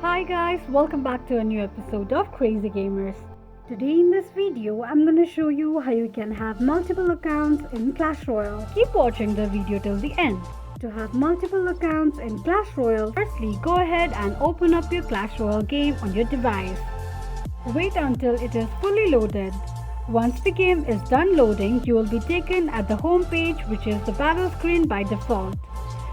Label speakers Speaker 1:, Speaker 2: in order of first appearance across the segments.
Speaker 1: Hi guys, welcome back to a new episode of Crazy Gamers. Today in this video, I'm going to show you how you can have multiple accounts in Clash Royale. Keep watching the video till the end. To have multiple accounts in Clash Royale, firstly go ahead and open up your Clash Royale game on your device. Wait until it is fully loaded. Once the game is done loading, you will be taken at the home page, which is the battle screen by default.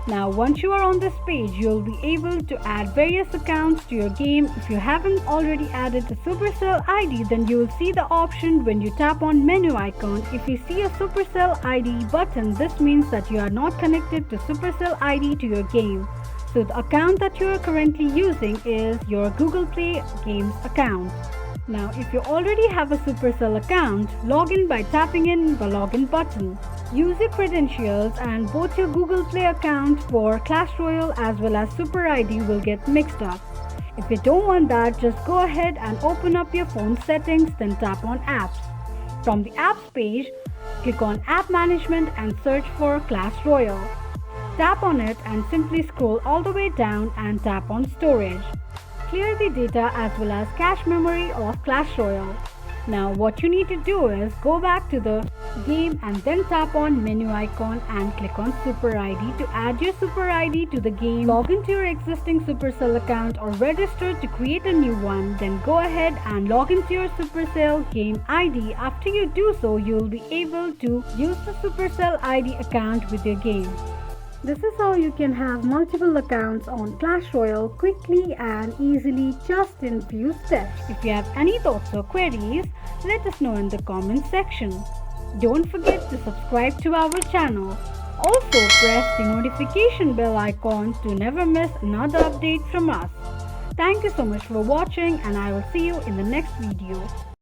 Speaker 1: Now once you are on this page, you will be able to add various accounts to your game. If you haven't already added the Supercell ID, then you will see the option when you tap on menu icon. If you see a Supercell ID button, this means that you are not connected to Supercell ID to your game. So the account that you are currently using is your Google Play Games account. Now if you already have a Supercell account, log in by tapping in the login button. Use your credentials and both your Google Play account for Clash Royale as well as Super ID will get mixed up. If you don't want that, just go ahead and open up your phone settings, then tap on apps. From the apps page, click on app management and search for Clash Royale. Tap on it and simply scroll all the way down and tap on storage. Clear the data as well as cache memory of Clash Royale. Now what you need to do is go back to the game and then tap on menu icon and click on Super ID to add your Super ID to the game. Log into your existing Supercell account or register to create a new one. Then go ahead and log into your Supercell game ID. After you do so, you will be able to use the Supercell ID account with your game. This is how you can have multiple accounts on Clash Royale quickly and easily just in few steps. If you have any thoughts or queries, let us know in the comment section. Don't forget to subscribe to our channel. Also press the notification bell icon to never miss another update from us. Thank you so much for watching and I will see you in the next video.